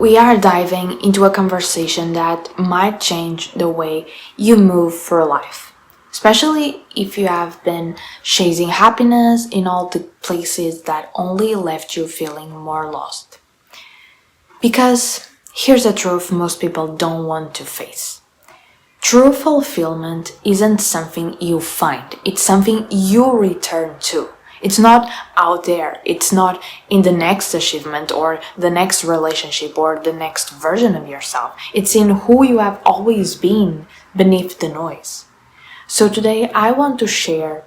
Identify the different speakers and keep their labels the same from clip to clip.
Speaker 1: we are diving into a conversation that might change the way you move through life, especially if you have been chasing happiness in all the places that only left you feeling more lost. Because here's the truth most people don't want to face. True fulfillment isn't something you find, it's something you return to. It's not out there, it's not in the next achievement or the next relationship or the next version of yourself. It's in who you have always been beneath the noise. So today I want to share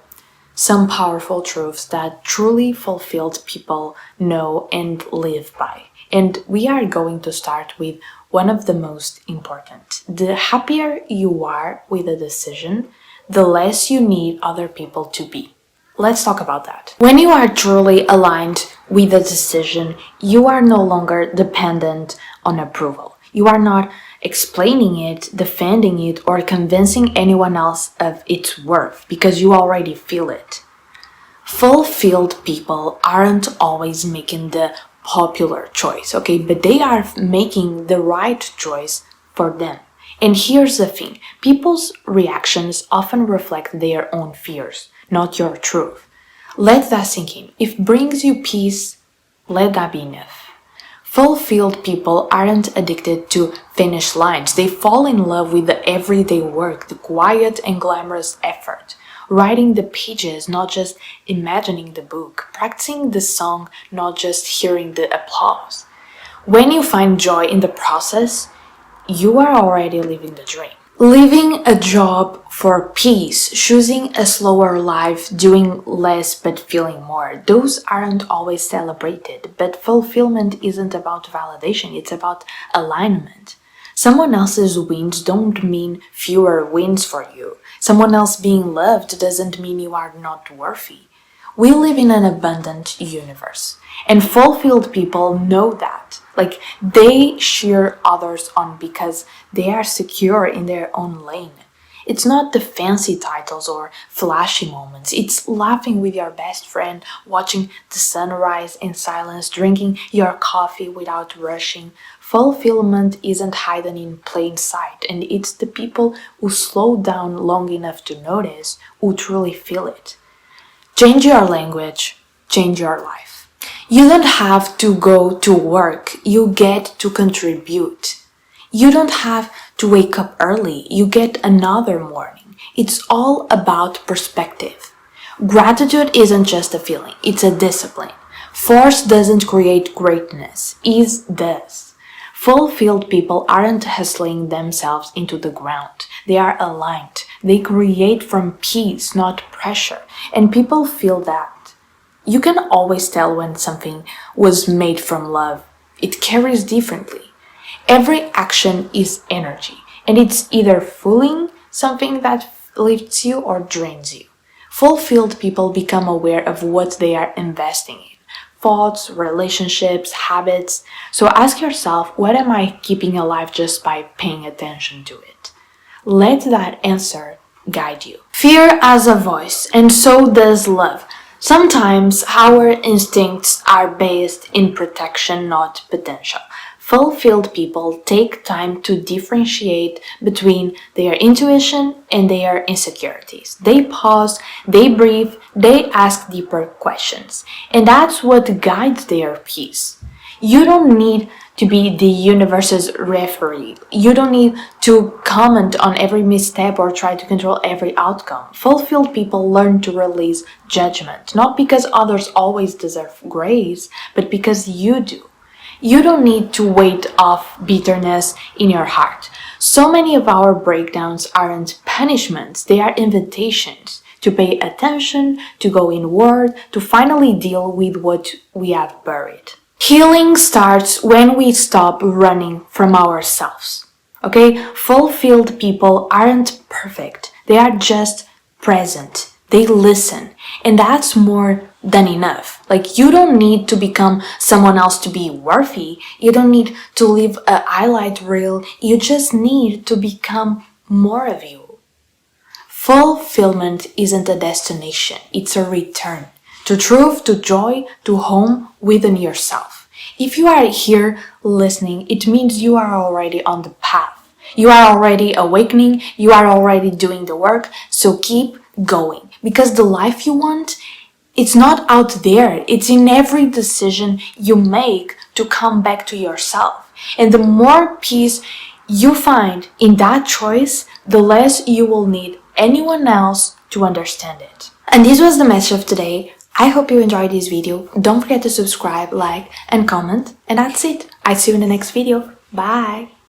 Speaker 1: some powerful truths that truly fulfilled people know and live by. And we are going to start with one of the most important. The happier you are with a decision, the less you need other people to be. Let's talk about that. When you are truly aligned with a decision, you are no longer dependent on approval. You are not explaining it, defending it, or convincing anyone else of its worth because you already feel it. Fulfilled people aren't always making the popular choice, okay? But they are making the right choice for them. And here's the thing, people's reactions often reflect their own fears, not your truth. Let that sink in. If it brings you peace, let that be enough. Fulfilled people aren't addicted to finish lines. They fall in love with the everyday work, the quiet and glamorous effort. Writing the pages, not just imagining the book. Practicing the song, not just hearing the applause. When you find joy in the process, you are already living the dream. Leaving a job for peace, choosing a slower life, doing less but feeling more, those aren't always celebrated, but fulfillment isn't about validation, it's about alignment. Someone else's wins don't mean fewer wins for you. Someone else being loved doesn't mean you are not worthy. We live in an abundant universe, and fulfilled people know that. Like, they cheer others on because they are secure in their own lane. It's not the fancy titles or flashy moments. It's laughing with your best friend, watching the sunrise in silence, drinking your coffee without rushing. Fulfillment isn't hidden in plain sight, and it's the people who slow down long enough to notice who truly feel it. Change your language, change your life. You don't have to go to work, you get to contribute. You don't have to wake up early, you get another morning. It's all about perspective. Gratitude isn't just a feeling, it's a discipline. Force doesn't create greatness, ease does. Fulfilled people aren't hustling themselves into the ground. They are aligned. They create from peace, not pressure. And people feel that. You can always tell when something was made from love. It carries differently. Every action is energy, and it's either fueling something that lifts you or drains you. Fulfilled people become aware of what they are investing in. Thoughts, relationships, habits. So ask yourself, what am I keeping alive just by paying attention to it? Let that answer guide you. Fear has a voice, and so does love. Sometimes our instincts are based in protection, not potential. Fulfilled people take time to differentiate between their intuition and their insecurities. They pause, they breathe, they ask deeper questions. And that's what guides their peace. You don't need to be the universe's referee. You don't need to comment on every misstep or try to control every outcome. Fulfilled people learn to release judgment, not because others always deserve grace, but because you do. You don't need to weight off bitterness in your heart. So many of our breakdowns aren't punishments, they are invitations to pay attention, to go inward, to finally deal with what we have buried. Healing starts when we stop running from ourselves. Okay? Fulfilled people aren't perfect, they are just present. They listen, and that's more than enough. Like, you don't need to become someone else to be worthy. You don't need to live a highlight reel. You just need to become more of you. Fulfillment isn't a destination, it's a return to truth, to joy, to home within yourself. If you are here listening, it means you are already on the path. You are already awakening, you are already doing the work, so keep going. Because the life you want, it's not out there, it's in every decision you make to come back to yourself. And the more peace you find in that choice, the less you will need anyone else to understand it. And this was the message of today. I hope you enjoyed this video. Don't forget to subscribe, like, and comment. And that's it. I'll see you in the next video. Bye!